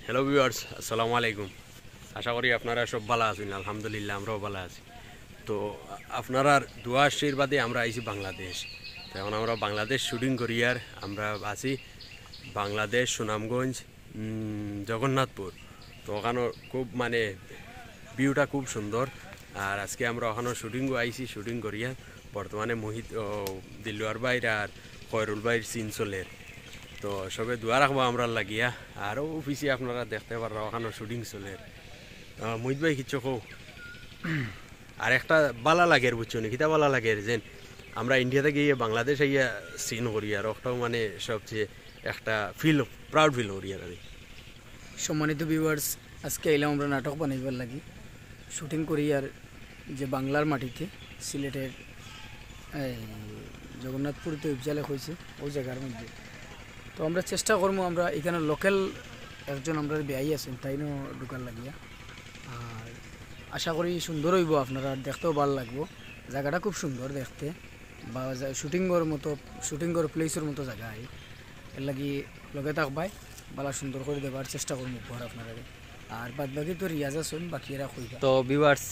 Hello viewers, আসসালামু আলাইকুম। আশা করি আপনারা সব ভালো আছেন। আলহামদুলিল্লাহ আমরাও ভালো আছি। তো আপনারা দোয়া আশীর্বাদে আমরা আইছি বাংলাদেশ। তো এখন আমরা বাংলাদেশ শুটিং করি আর আমরা আছি বাংলাদেশ সুনামগঞ্জ জগন্নাথপুর। তো ওখানে খুব ভিউটা খুব সুন্দর। আর আজকে আমরা ওখানে শুটিংও আইছি, শুটিং করিয়া বর্তমানে দিলওয়ার ভাইর আর খয়রুল ভাইর সিন চলের। তো সবে দোয়া রাখবো আমরা লাগিয়া। আরও অফিসে আপনারা দেখতে পাররা ওখানে শুটিং চলে। মুহিত ভাই কিছু কো আর একটা বালা লাগের বুঝছো নি, কিতা বালা লাগের যেন আমরা ইন্ডিয়াতে গিয়ে বাংলাদেশ আইয়া সিন করি আর ওটাও সবচেয়ে একটা প্রাউড ফিল করি আর সম্মানিত ভিউয়ার্স, আজকে এলাম আমরা নাটক বানাইবার লাগি, শুটিং করি আর যে বাংলার মাটিতে সিলেটের জগন্নাথপুর তো ইফজালে হয়েছে ওই জায়গার মধ্যে। তো আমরা চেষ্টা করবো আমরা এখানে লোকাল একজন আমরা বেয়াই আছেন তাইনও ঢুকার লাগিয়া। আর আশা করি সুন্দর হইব, আপনারা দেখতেও ভালো লাগবো। জায়গাটা খুব সুন্দর দেখতে, বা শুটিংয়ের প্লেসের মতো জায়গা। এর লাগি লগে থাকবাই বালা সুন্দর করে দেবার চেষ্টা করবো উপহার আপনারা। আর বাদ বাকি তো রিয়াজ আসুন, বাকি এরা কইবা। তো ভিউয়ার্স,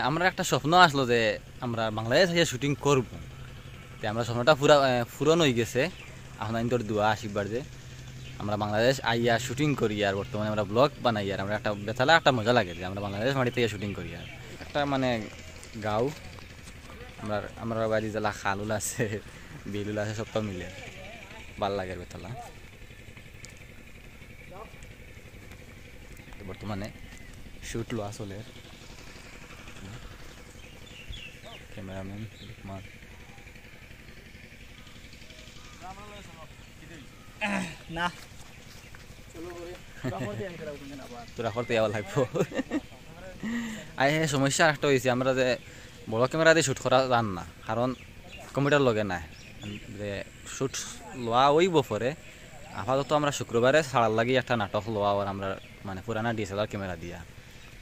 আমরা একটা স্বপ্ন আসলো যে আমরা বাংলাদেশ আইয়া শুটিং করব। তো আমরা স্বপ্নটা পূরণ হয়ে গেছে। আপনার দোয়া আশীর্বাদ যে আমরা বাংলাদেশ আইয়া শুটিং করি আর বর্তমানে আমরা ব্লগ বানাই আর আমরা একটা বেতালা একটা মজা লাগে যে আমরা বাংলাদেশ মাটি থেকে শুটিং করি। আর একটা গাঁও আমরা বাড়ি জেলা খালুল আছে, বিলুল আছে, সবটা মিলে ভাল লাগে বেতালা। বর্তমানে শুট লোয়া চলে। ক্যামেরাম্যান লুকমান না তোরা করতে যাওয়া লাগবো। আর সমস্যা একটা হয়েছে, আমরা যে বড় ক্যামেরা দিয়ে শ্যুট করা যান না, কারণ কম্পিউটার লগে নাই। যে শ্যুট লোয়া ওইব পরে আপাতত আমরা শুক্রবারে ছাড়ার লাগি একটা নাটক লোয়া আর আমরা পুরানা DSLR ক্যামেরা দিয়া।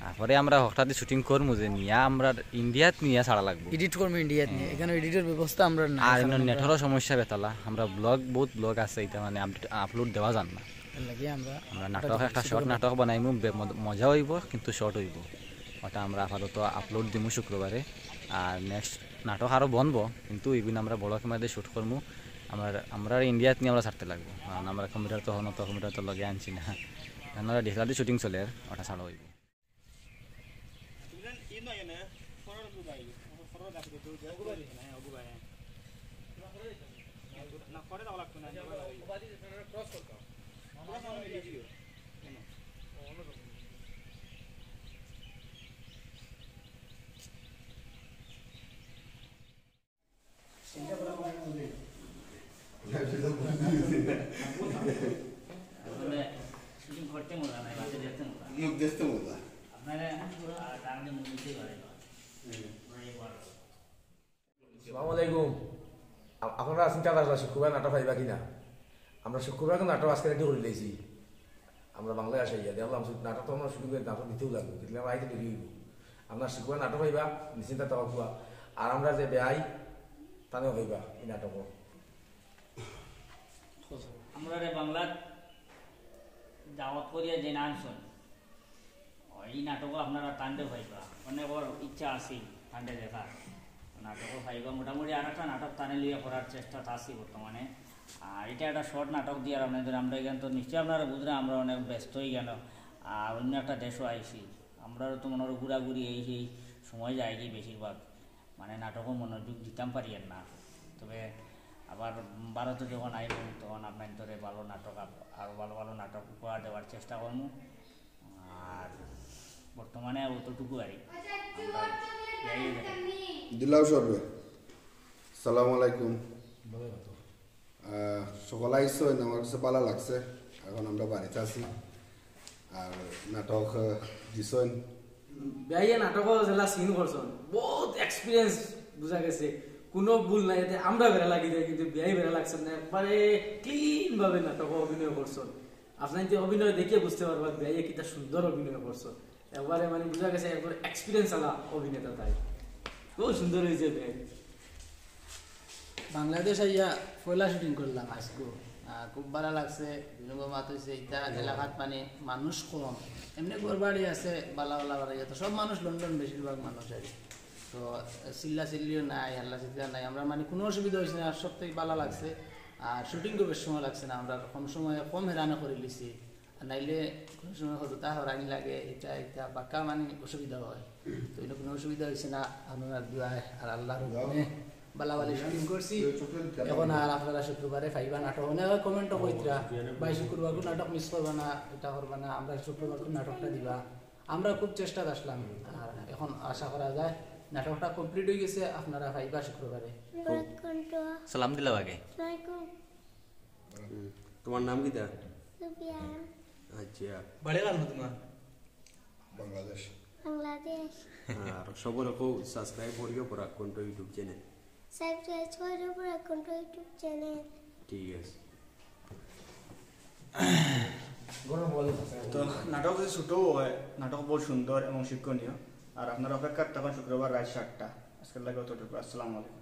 তারপরে আমরা হঠাৎ শুটিং করবো যে নিয়ে আমরা ইন্ডিয়াত নিয়ে ছাড়া লাগবো, এডিট করবো ইন্ডিয়াত নিয়ে। এখানে এডিটের ব্যবস্থা আমরা না, আর নেটেরও সমস্যা বেতালা। আমরা বহুত ব্লগ আছে, এটা আপলোড দেওয়া যান না। আমরা নাটক একটা শর্ট নাটক বানাইমু, মজা হইব কিন্তু শর্ট হইব। ওটা আমরা আপাতত আপলোড দিমু শুক্রবারে। আর নেক্সট নাটক আরও বনবো, কিন্তু ইভিন আমরা বড় ক্যামেরা দিয়ে শ্যুট করবো। আমরা ইন্ডিয়াত নিয়ে আমরা ছাড়তে লাগবো, কারণ আমরা কম্পিউটার তো লগে আনছি না। আমরা DSLR দিয়ে শুটিং চলে, ওটা ছাড়া হইব। আসসালামাইকুম। আপনারা চিন্তা করা শুক্রবার নাটক পাইবা কিনা? আমরা শুক্রবার নাটক আজকে রেডি করে দিয়েছি। আমরা বাংলায় আসে দেখলাম নাটক তো আমরা শুরু করে নাটক দিতেও লাগবে, দেখলে আমরা আইতে দেরি হইব। আপনার শুক্রবার নাটক পাইবা নিশ্চিন্তা থাকা। আর আমরা যে বেআই তানেও হইবা এই নাটক। আমরা বাংলার দাওয়াত করিয়া যে আনছেন এই নাটকও আপনারা টান্ডে পাইবা। অনেকর ইচ্ছা আছে টান্ডে দেখার, নাটকও পাইবা। মোটামুটি আর একটা নাটক টানে লিয়ে করার চেষ্টা আছি বর্তমানে। আর এটা একটা শর্ট নাটক দিয়ে আপনাদের আমরা এখানে তো নিশ্চয়ই আপনারা বুঝলেন আমরা অনেক ব্যস্ত হয়ে গেল। আর অন্য একটা দেশও আইসি, আমরা তো মনে হয় ঘুরাঘুরি এই সময় যায় কি বেশিরভাগ নাটকও মনোযোগ দিতাম পারি না। তবে আবার ভারতে যখন আইব তখন আপনার ধরে ভালো নাটক আরও ভালো ভালো নাটক উপহার দেওয়ার চেষ্টা করবো। আর বর্তমানে অতটুকু আর দিলাও সরবে। সালাম আলাইকুম। সকাল আইসো, আমার কাছে ভালো লাগছে। এখন আমরা বাড়িতে আছি আর নাটক দিছেন। বেআইয়া নাটকও যেলা সিন করছেন, বহুত এক্সপিরিয়েন্স বুঝা গেছে, কোনো ভুল নাই। এতে আমরা বেড়া লাগি যায়, কিন্তু বেআই বেড়া লাগছে না। একবারে ক্লিন ভাবে নাটক অভিনয় করছেন। আপনার যে অভিনয় দেখিয়ে বুঝতে পারবেন বেআইয়া কিটা সুন্দর অভিনয় করছেন। একবারে বুঝা গেছে একবার এক্সপিরিয়েন্স আলা অভিনেতা। তাই খুব সুন্দর হয়েছে বেআই। বাংলাদেশ আইয়া পয়লা শুটিং করলাম আজকে। খুব ভালো লাগছে। দুই নম্বর মাত হয়েছে এটা এলাকাত মানে মানুষ কম, এমনি ঘরবাড়ি আছে বালা বালা বাড়ি, তো সব মানুষ লন্ডন বেশিরভাগ মানুষ আর কি। তো চিল্লা চিল্লিও নাই, হাল্লা চিল্লা নাই, আমরা মানে কোনো অসুবিধা হয়েছে না, সব থেকে ভালো লাগছে। আর শুটিং তো বেশ সময় লাগছে না, আমরা কম সময়ে কম হেরানো করে লিছি, আর নাইলে কোনো সময় হতা হরানি লাগে, এটা এটা পাক্কা মানে অসুবিধা হয়। তো এটা কোনো অসুবিধা হয়েছে না, আপনার দুয়ায় আর আল্লাহর হুকুমে বালাবালি শুটিং করছি। এখন আর আপনারা শুক্রবারে ফাইবা নাটক, অনেক কমেন্টও কইতরা ভাই শুক্রবার কোন নাটক মিস করবা না, এটা করবা না, আমরা শুক্রবার কোন নাটকটা দিবা। আমরা খুব চেষ্টা আসলাম, আর এখন আশা করা যায় নাটকটা কমপ্লিট হয়ে গেছে, আপনারা ফাইবা শুক্রবারে। সালাম দিলাম আগে। তোমার নাম কি তা? সুফিয়ান, আচ্ছা, বাড়ি গান তোমার বাংলাদেশ। বাংলাদেশ। আর সবরে খুব সাবস্ক্রাইব করিও পরা কোনটো ইউটিউব চ্যানেল। সাবস্ক্রাইব করে উপর অ্যাকাউন্ট ইউটিউব চ্যানেল। ঠিক আছে। তো নাটক যদি ছোটও হয়, নাটক বহুত সুন্দর এবং শিক্ষণীয়। আর আপনার অপেক্ষা তখন শুক্রবার রাত 7টা। আজকের লাগে অতটুকু। আসসালামু আলাইকুম।